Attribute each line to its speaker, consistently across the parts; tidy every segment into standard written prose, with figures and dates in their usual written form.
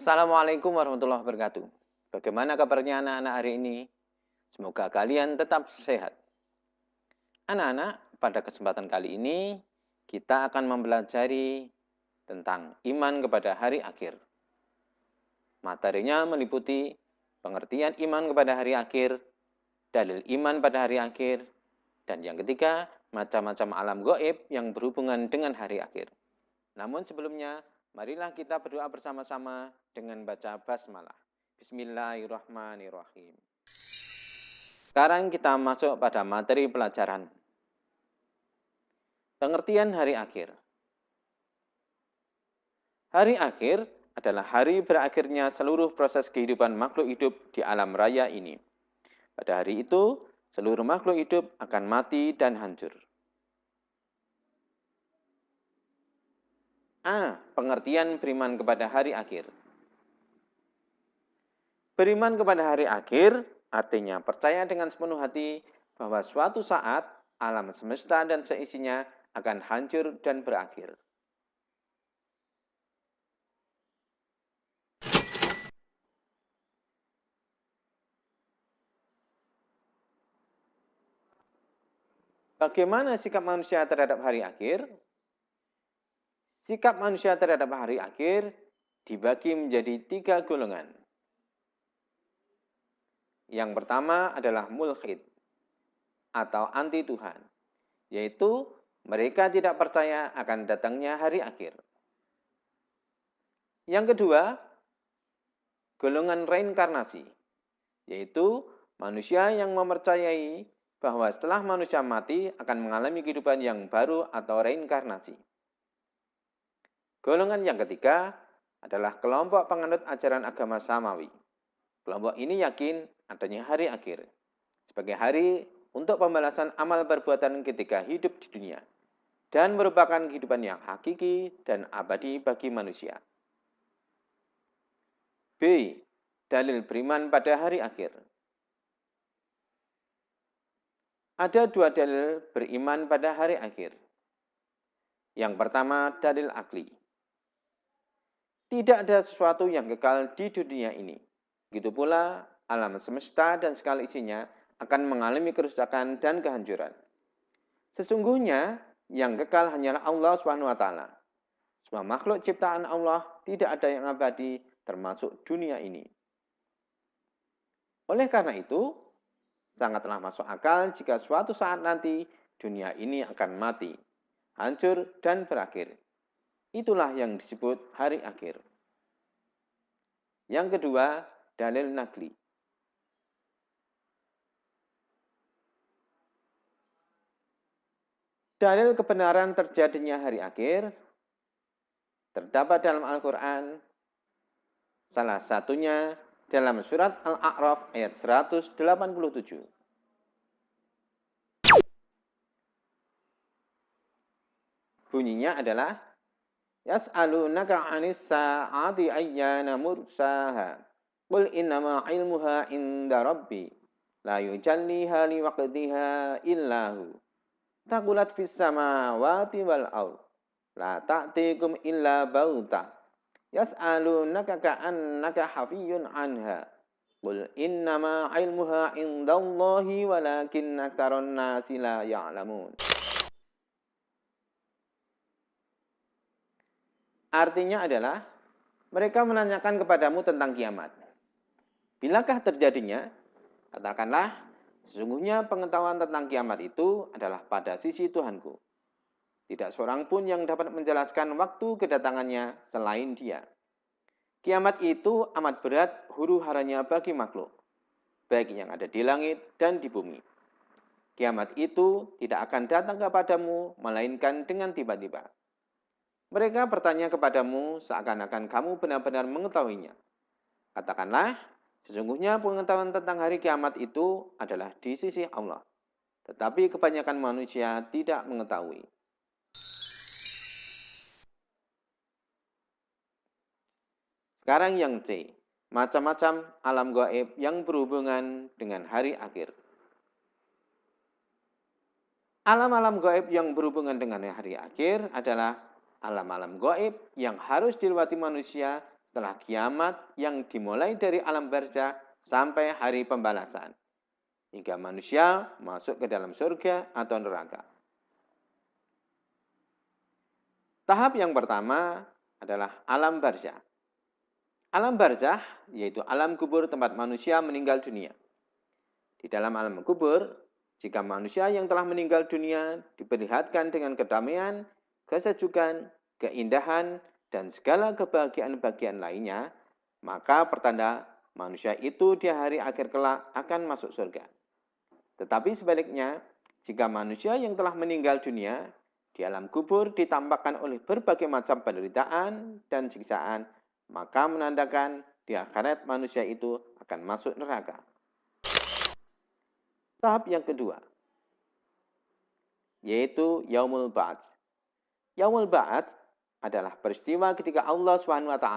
Speaker 1: Assalamualaikum warahmatullahi wabarakatuh. Bagaimana kabarnya anak-anak hari ini? Semoga kalian tetap sehat. Anak-anak, pada kesempatan kali ini kita akan mempelajari tentang iman kepada hari akhir. Materinya meliputi pengertian iman kepada hari akhir, dalil iman pada hari akhir, dan yang ketiga, macam-macam alam gaib yang berhubungan dengan hari akhir. Namun sebelumnya, marilah kita berdoa bersama-sama dengan baca basmalah. Bismillahirrahmanirrahim. Sekarang kita masuk pada materi pelajaran. Pengertian hari akhir. Hari akhir adalah hari berakhirnya seluruh proses kehidupan makhluk hidup di alam raya ini. Pada hari itu, seluruh makhluk hidup akan mati dan hancur. A. Pengertian beriman kepada hari akhir. Beriman kepada hari akhir artinya percaya dengan sepenuh hati bahwa suatu saat alam semesta dan seisinya akan hancur dan berakhir. Bagaimana sikap manusia terhadap hari akhir? Sikap manusia terhadap hari akhir dibagi menjadi 3 golongan. Yang pertama adalah mulhid atau anti Tuhan, yaitu mereka tidak percaya akan datangnya hari akhir. Yang kedua, golongan reinkarnasi, yaitu manusia yang mempercayai bahwa setelah manusia mati akan mengalami kehidupan yang baru atau reinkarnasi. Golongan yang ketiga adalah kelompok penganut ajaran agama samawi. Kelompok ini yakin adanya hari akhir sebagai hari untuk pembalasan amal perbuatan ketika hidup di dunia dan merupakan kehidupan yang hakiki dan abadi bagi manusia. B. Dalil beriman pada hari akhir. Ada 2 dalil beriman pada hari akhir. Yang pertama, dalil akli. Tidak ada sesuatu yang kekal di dunia ini. Begitu pula alam semesta dan segala isinya akan mengalami kerusakan dan kehancuran. Sesungguhnya yang kekal hanyalah Allah SWT. Semua makhluk ciptaan Allah tidak ada yang abadi termasuk dunia ini. Oleh karena itu, sangatlah masuk akal jika suatu saat nanti dunia ini akan mati, hancur dan berakhir. Itulah yang disebut hari akhir. Yang kedua, dalil nakli. Dalil kebenaran terjadinya hari akhir terdapat dalam Al-Quran, salah satunya dalam surat Al-A'raf ayat 187. Bunyinya adalah Yas'alunaka 'anis sa'ati ayyana mursaha. Qul innama 'ilmuha 'inda rabbi. La yujalliha liwaqtiha illahu. Taqulat fis samawati wal ardh. La ta'tikum illa bautah. Yas'alunaka ka'annaka hafiyyun 'anha. Qul innama 'ilmuha 'indallahi walakinna aktsaran nasi la ya'lamun. Artinya adalah, mereka menanyakan kepadamu tentang kiamat. Bilakah terjadinya? Katakanlah, sesungguhnya pengetahuan tentang kiamat itu adalah pada sisi Tuhanku. Tidak seorang pun yang dapat menjelaskan waktu kedatangannya selain Dia. Kiamat itu amat berat huru-haranya bagi makhluk, baik yang ada di langit dan di bumi. Kiamat itu tidak akan datang kepadamu, melainkan dengan tiba-tiba. Mereka bertanya kepadamu seakan-akan kamu benar-benar mengetahuinya. Katakanlah, sesungguhnya pengetahuan tentang hari kiamat itu adalah di sisi Allah. Tetapi kebanyakan manusia tidak mengetahui. Sekarang yang C, macam-macam alam gaib yang berhubungan dengan hari akhir. Alam-alam gaib yang berhubungan dengan hari akhir adalah alam-alam gaib yang harus dilewati manusia setelah kiamat yang dimulai dari alam barzah sampai hari pembalasan, hingga manusia masuk ke dalam surga atau neraka. Tahap yang pertama adalah alam barzah. Alam barzah yaitu alam kubur tempat manusia meninggal dunia. Di dalam alam kubur, jika manusia yang telah meninggal dunia diperlihatkan dengan kedamaian, kesejukan, keindahan, dan segala kebahagiaan-bahagiaan lainnya, maka pertanda manusia itu di hari akhir kelak akan masuk surga. Tetapi sebaliknya, jika manusia yang telah meninggal dunia di alam kubur ditampakkan oleh berbagai macam penderitaan dan siksaan, maka menandakan di akhirat manusia itu akan masuk neraka. Tahap yang kedua, yaitu Yaumul Ba'ats. Yaumul Ba'ats adalah peristiwa ketika Allah SWT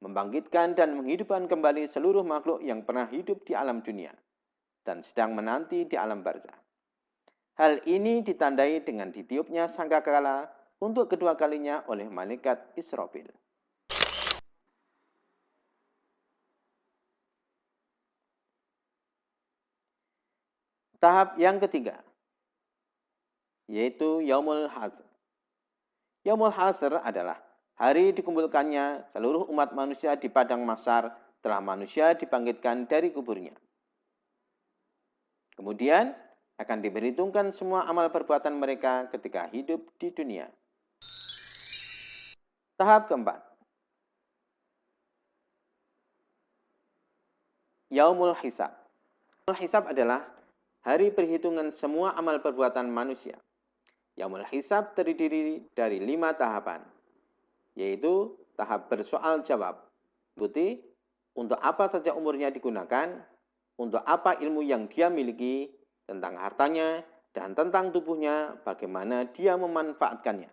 Speaker 1: membangkitkan dan menghidupkan kembali seluruh makhluk yang pernah hidup di alam dunia dan sedang menanti di alam barzah. Hal ini ditandai dengan ditiupnya sangkakala untuk kedua kalinya oleh malaikat Israfil. Tahap yang ketiga, yaitu Yaumul Hasr. Yaumul Hasr adalah hari dikumpulkannya seluruh umat manusia di padang mahsyar setelah manusia dibangkitkan dari kuburnya. Kemudian akan diperhitungkan semua amal perbuatan mereka ketika hidup di dunia. Tahap keempat, Yaumul Hisab. Yaumul Hisab adalah hari perhitungan semua amal perbuatan manusia. Yaumul Hisab terdiri dari 5 tahapan, yaitu tahap bersoal jawab, ikuti untuk apa saja umurnya digunakan, untuk apa ilmu yang dia miliki, tentang hartanya, dan tentang tubuhnya, bagaimana dia memanfaatkannya.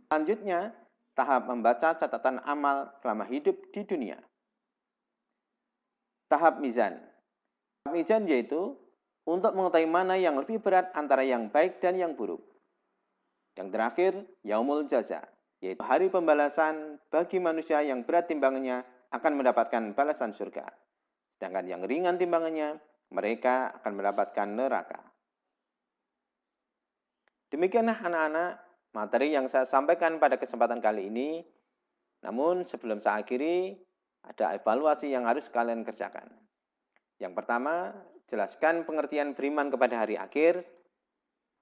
Speaker 1: Selanjutnya, tahap membaca catatan amal selama hidup di dunia. Tahap mizan. Tahap mizan yaitu untuk mengetahui mana yang lebih berat antara yang baik dan yang buruk. Yang terakhir, Yaumul Jaza, yaitu hari pembalasan bagi manusia yang berat timbangannya akan mendapatkan balasan surga. Sedangkan yang ringan timbangannya, mereka akan mendapatkan neraka. Demikianlah anak-anak materi yang saya sampaikan pada kesempatan kali ini. Namun sebelum saya akhiri, ada evaluasi yang harus kalian kerjakan. Yang pertama, jelaskan pengertian beriman kepada hari akhir.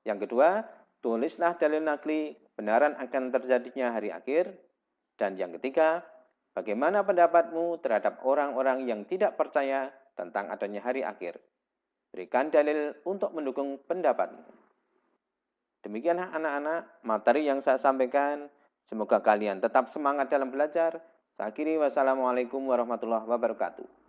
Speaker 1: Yang kedua, tulislah dalil nakli kebenaran akan terjadinya hari akhir. Dan yang ketiga, bagaimana pendapatmu terhadap orang-orang yang tidak percaya tentang adanya hari akhir? Berikan dalil untuk mendukung pendapatmu. Demikianlah anak-anak materi yang saya sampaikan. Semoga kalian tetap semangat dalam belajar. Saya akhiri, wassalamualaikum warahmatullahi wabarakatuh.